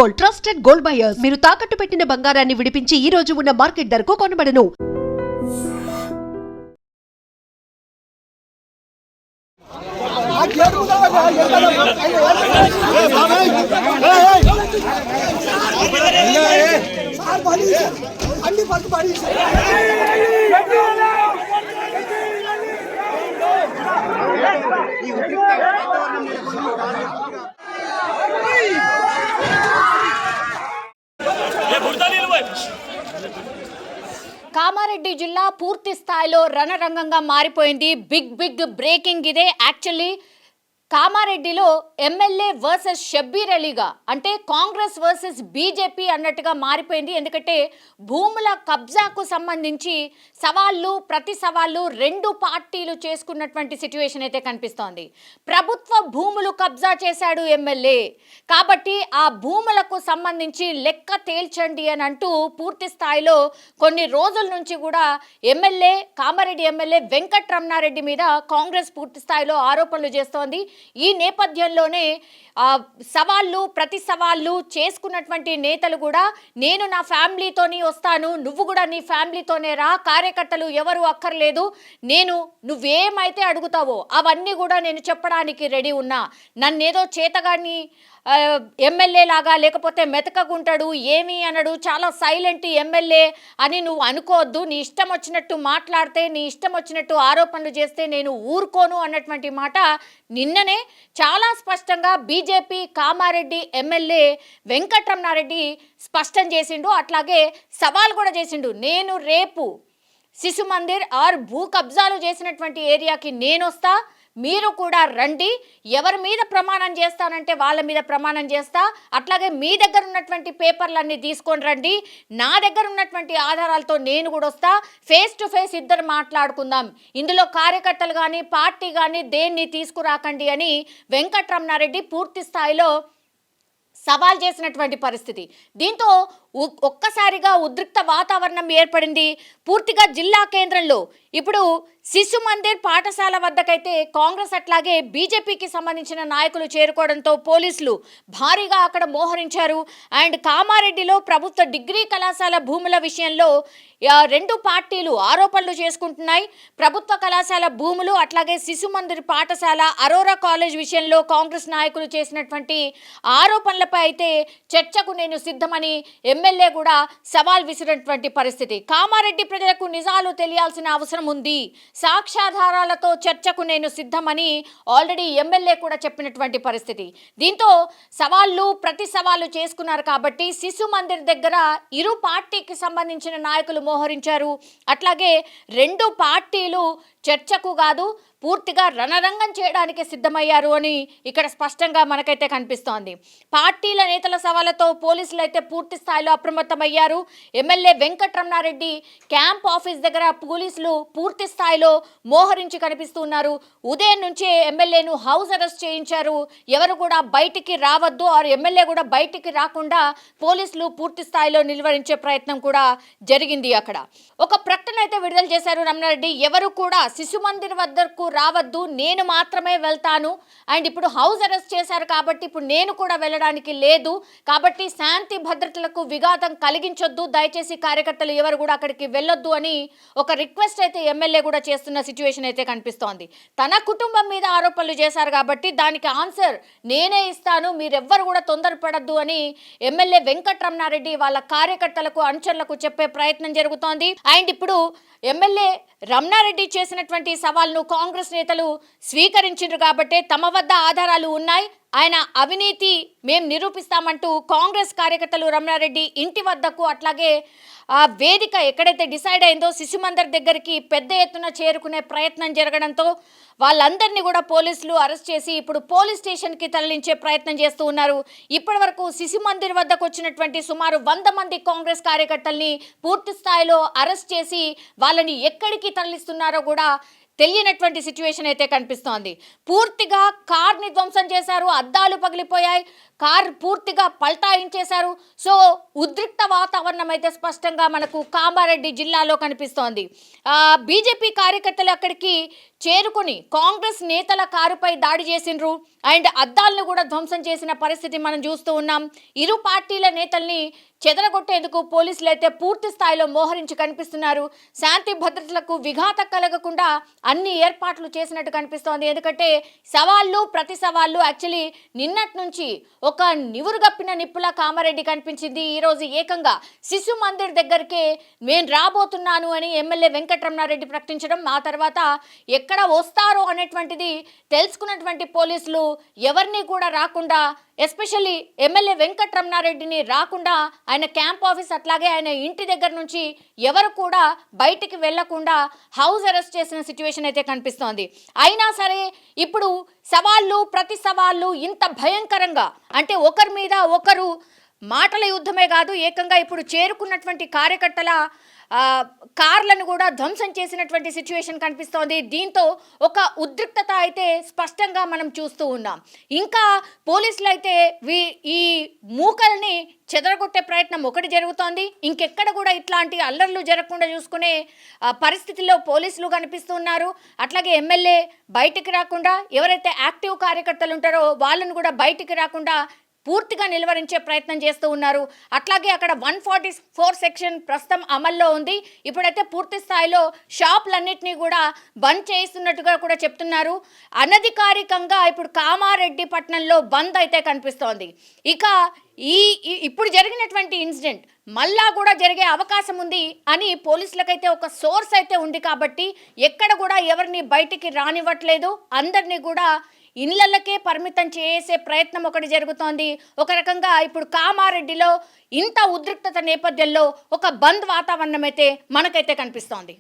Gold, trusted gold buyers. మీరు తాకట్టు పెట్టిన బంగారాన్ని విడిపించి ఈ రోజు ఉన్న మార్కెట్ ధరకు కొనబడను. కామారెడ్డి జిల్లా పూర్తి స్థాయిలో రణరంగంగా మారిపోయింది. బిగ్ బ్రేకింగ్ ఇదే. యాక్చువల్లీ కామారెడ్డిలో ఎమ్మెల్యే వర్సెస్ షబ్బీర్ అలీగా, అంటే కాంగ్రెస్ వర్సెస్ బీజేపీ అన్నట్టుగా మారిపోయింది. ఎందుకంటే భూముల కబ్జాకు సంబంధించి ప్రతి సవాళ్ళు రెండు పార్టీలు చేసుకున్నటువంటి సిచ్యువేషన్ అయితే కనిపిస్తోంది. ప్రభుత్వ భూములు కబ్జా చేశాడు ఎమ్మెల్యే, కాబట్టి ఆ భూములకు సంబంధించి లెక్క తేల్చండి అని అంటూ పూర్తి స్థాయిలో కొన్ని రోజుల నుంచి కూడా కామారెడ్డి ఎమ్మెల్యే వెంకట్రమణారెడ్డి మీద కాంగ్రెస్ పూర్తి స్థాయిలో ఆరోపణలు చేస్తోంది. ఈ నేపథ్యంలోనే ప్రతి సవాళ్ళు చేసుకున్నటువంటి నేతలు కూడా, నేను నా ఫ్యామిలీతోని వస్తాను, నువ్వు కూడా నీ ఫ్యామిలీతోనే రా, కార్యకర్తలు ఎవరు అక్కర్లేదు, నువ్వేమైతే అడుగుతావో అవన్నీ కూడా నేను చెప్పడానికి రెడీ ఉన్నా, నన్నేదో చేతగాని ఎమ్మెల్యే లాగా లేకపోతే మెతకగుంటాడు, ఏమీ అనడు, చాలా సైలెంట్ ఎమ్మెల్యే అని నువ్వు అనుకోవద్దు, నీ ఇష్టం వచ్చినట్టు మాట్లాడితే, నీ ఇష్టం వచ్చినట్టు ఆరోపణలు చేస్తే నేను ఊరుకోను అన్నటువంటి మాట నిన్ననే చాలా స్పష్టంగా బీజేపీ కామారెడ్డి ఎమ్మెల్యే వెంకట్రమణారెడ్డి స్పష్టం చేసిండు. అట్లాగే సవాల్ కూడా చేసిండు, నేను రేపు శిశు మందిర్ భూ కబ్జాలు చేసినటువంటి ఏరియాకి నేను వస్తా, మీరు కూడా రండి, ఎవరి మీద ప్రమాణం చేస్తానంటే వాళ్ళ మీద ప్రమాణం చేస్తా, అట్లాగే మీ దగ్గర ఉన్నటువంటి పేపర్లన్నీ తీసుకొని రండి, నా దగ్గర ఉన్నటువంటి ఆధారాలతో నేను కూడా వస్తా, ఫేస్ టు ఫేస్ ఇద్దరు మాట్లాడుకుందాం, ఇందులో కార్యకర్తలు కానీ పార్టీ కానీ దేన్ని తీసుకురాకండి అని వెంకట్రమణారెడ్డి పూర్తి స్థాయిలో సవాల్ చేసినటువంటి పరిస్థితి. దీంతో ఒక్కసారిగా ఉద్రిక్త వాతావరణం ఏర్పడింది పూర్తిగా జిల్లా కేంద్రంలో. ఇప్పుడు శిశు మందిర్ పాఠశాల వద్దకైతే కాంగ్రెస్ అట్లాగే బీజేపీకి సంబంధించిన నాయకులు చేరుకోవడంతో పోలీసులు భారీగా అక్కడ మోహరించారు. అండ్ కామారెడ్డిలో ప్రభుత్వ డిగ్రీ కళాశాల భూముల విషయంలో రెండు పార్టీలు ఆరోపణలు చేసుకుంటున్నాయి. ప్రభుత్వ కళాశాల భూములు అట్లాగే శిశు మందిర్ పాఠశాల అరోరా కాలేజ్ విషయంలో కాంగ్రెస్ నాయకులు చేసినటువంటి ఆరోపణలపై అయితే చర్చకు నేను సిద్ధమని ఎమ్మెల్యే కూడా సవాల్ విసిరినటువంటి పరిస్థితి. కామారెడ్డి ప్రజలకు నిజాలు తెలియాల్సిన అవసరం ఉంది, సాక్ష్యాధారాలతో చర్చకు నేను సిద్ధమని ఆల్రెడీ ఎమ్మెల్యే కూడా చెప్పినటువంటి పరిస్థితి. దీంతో ప్రతి సవాళ్ళు చేసుకున్నారు కాబట్టి శిశు మందిర్ దగ్గర ఇరు పార్టీకి సంబంధించిన నాయకులు మోహరించారు. అట్లాగే రెండు పార్టీలు చర్చకు కాదు పూర్తిగా రణరంగం చేయడానికి సిద్ధమయ్యారు అని ఇక్కడ స్పష్టంగా మనకైతే కనిపిస్తోంది. పార్టీల నేతల సవాళ్లతో పోలీసులు అయితే పూర్తి స్థాయిలో అప్రమత్తమయ్యారు. ఎమ్మెల్యే వెంకట్రమణారెడ్డి క్యాంప్ ఆఫీస్ దగ్గర పోలీసులు పూర్తి స్థాయిలో మోహరించి కనిపిస్తున్నారు. ఉదయం నుంచే ఎమ్మెల్యేను హౌస్ అరెస్ట్ చేయించారు. ఎవరు కూడా బయటికి రావద్దు, ఎమ్మెల్యే కూడా బయటికి రాకుండా పోలీసులు పూర్తి స్థాయిలో నిలువరించే ప్రయత్నం కూడా జరిగింది. అక్కడ ఒక ప్రకటన అయితే విడుదల చేశారు రమణారెడ్డి, ఎవరు కూడా శిశు మందిర్ వద్దకు రావద్దు, నేను మాత్రమే వెళ్తాను, అండ్ ఇప్పుడు హౌస్ అరెస్ట్ చేశారు కాబట్టి ఇప్పుడు నేను కూడా వెళ్ళడానికి లేదు, కాబట్టి శాంతి భద్రతలకు విఘాతం కలిగించొద్దు, దయచేసి కార్యకర్తలు ఎవరు కూడా అక్కడికి వెళ్ళొద్దు అని ఒక రిక్వెస్ట్ అయితే ఎమ్మెల్యే కూడా చేస్తున్న సిచ్యువేషన్ అయితే కనిపిస్తోంది. తన కుటుంబం మీద ఆరోపణలు చేశారు కాబట్టి దానికి ఆన్సర్ నేనే ఇస్తాను, మీరెవ్వరు కూడా తొందరపడద్దు అని ఎమ్మెల్యే వెంకట్రమణారెడ్డి వాళ్ళ కార్యకర్తలకు అనుచరులకు చెప్పే ప్రయత్నం జరుగుతోంది. అండ్ ఇప్పుడు ఎమ్మెల్యే రమణారెడ్డి చేసినటువంటి సవాల్ను కాంగ్రెస్ నేతలు స్వీకరించారు కాబట్టి తమ వద్ద ఆధారాలు ఉన్నాయి, ఆయన అవినీతి మేము నిరూపిస్తామంటూ కాంగ్రెస్ కార్యకర్తలు రమణారెడ్డి ఇంటి వద్దకు అట్లాగే ఆ వేదిక ఎక్కడైతే డిసైడ్ అయిందో శిశు మందిర్ దగ్గరికి పెద్ద ఎత్తున చేరుకునే ప్రయత్నం జరగడంతో వాళ్ళందరినీ కూడా పోలీసులు అరెస్ట్ చేసి ఇప్పుడు పోలీస్ స్టేషన్కి తరలించే ప్రయత్నం చేస్తూ ఉన్నారు. ఇప్పటి వరకు శిశు మందిర్ వద్దకు వచ్చినటువంటి సుమారు 100 మంది కాంగ్రెస్ కార్యకర్తల్ని పూర్తి స్థాయిలో అరెస్ట్ చేసి వాళ్ళని ఎక్కడికి తరలిస్తున్నారో కూడా తెలియనటువంటి సిచ్యువేషన్ అయితే కనిపిస్తోంది. పూర్తిగా కార్ని ధ్వంసం చేశారు, అద్దాలు పగిలిపోయాయి, కార్ పూర్తిగా పల్టాయించేశారు. సో ఉద్రిక్త వాతావరణం అయితే స్పష్టంగా మనకు కామారెడ్డి జిల్లాలో కనిపిస్తోంది. బీజేపీ కార్యకర్తలు అక్కడికి చేరుకొని కాంగ్రెస్ నేతల కారుపై దాడి చేసిండ్రు అండ్ అద్దాలను కూడా ధ్వంసం చేసిన పరిస్థితి మనం చూస్తూ ఉన్నాం. ఇరు పార్టీల నేతల్ని చెదరగొట్టేందుకు పోలీసులు అయితే పూర్తి స్థాయిలో మోహరించి కనిపిస్తున్నారు. శాంతి భద్రతలకు విఘాతం కలగకుండా అన్ని ఏర్పాట్లు చేసినట్టు కనిపిస్తోంది. ఎందుకంటే సవాళ్ళు ప్రతి సవాళ్ళు యాక్చువల్లీ నిన్నటి నుంచి ఒక నివురుగప్పిన నిప్పులా కామారెడ్డి కనిపించింది. ఈరోజు ఏకంగా శిశు మందిర్ దగ్గరికే నేను రాబోతున్నాను అని ఎమ్మెల్యే వెంకటరమణారెడ్డి ప్రకటించడం, ఆ తర్వాత ఎక్కడ వస్తారో అనేటువంటిది తెలుసుకున్నటువంటి పోలీసులు ఎవరిని కూడా రాకుండా, ఎస్పెషల్లీ ఎమ్మెల్యే వెంకటరమణారెడ్డిని రాకుండా ఆయన క్యాంప్ ఆఫీస్ అట్లాగే ఆయన ఇంటి దగ్గర నుంచి ఎవరు కూడా బయటికి వెళ్లకుండా హౌస్ అరెస్ట్ చేసిన సిచ్యువేషన్ అయితే కనిపిస్తోంది. అయినా సరే ఇప్పుడు సవాళ్ళు ప్రతి సవాళ్ళు ఇంత భయంకరంగా, అంటే ఒకరి మీద ఒకరు మాటల యుద్ధమే కాదు, ఏకంగా ఇప్పుడు చేరుకున్నటువంటి కార్యకర్తల కార్లను కూడా ధ్వంసం చేసినటువంటి సిచ్యువేషన్ కనిపిస్తోంది. దీంతో ఒక ఉద్రిక్తత అయితే స్పష్టంగా మనం చూస్తూ ఉన్నాం. ఇంకా పోలీసులు అయితే ఈ మూకల్ని చెదరగొట్టే ప్రయత్నం ఒకటి జరుగుతోంది. ఇంకెక్కడ కూడా ఇట్లాంటి అల్లర్లు జరగకుండా చూసుకునే పరిస్థితుల్లో పోలీసులు కనిపిస్తున్నారు. అట్లాగే ఎమ్మెల్యే బయటికి రాకుండా, ఎవరైతే యాక్టివ్ కార్యకర్తలు ఉంటారో వాళ్ళను కూడా బయటికి రాకుండా పూర్తిగా నిలువరించే ప్రయత్నం చేస్తూ ఉన్నారు. అట్లాగే అక్కడ 144 సెక్షన్ ప్రస్తుతం అమల్లో ఉంది. ఇప్పుడైతే పూర్తి స్థాయిలో షాపులన్నింటినీ కూడా బంద్ చేస్తున్నట్టుగా కూడా చెప్తున్నారు. అనధికారికంగా ఇప్పుడు కామారెడ్డి పట్టణంలో బంద్ అయితే కనిపిస్తోంది. ఇక ఇప్పుడు జరిగినటువంటి ఇన్సిడెంట్ మళ్ళా కూడా జరిగే అవకాశం ఉంది అని పోలీసులకైతే ఒక సోర్స్ అయితే ఉంది. కాబట్టి ఎక్కడ కూడా ఎవరిని బయటికి రానివ్వట్లేదు, అందరినీ కూడా ఇళ్లకే పరిమితం చేసే ప్రయత్నం ఒకటి జరుగుతోంది. ఒక రకంగా ఇప్పుడు కామారెడ్డిలో ఇంత ఉద్రిక్తత నేపథ్యంలో ఒక బంద్ వాతావరణం అయితే మనకైతే కనిపిస్తోంది.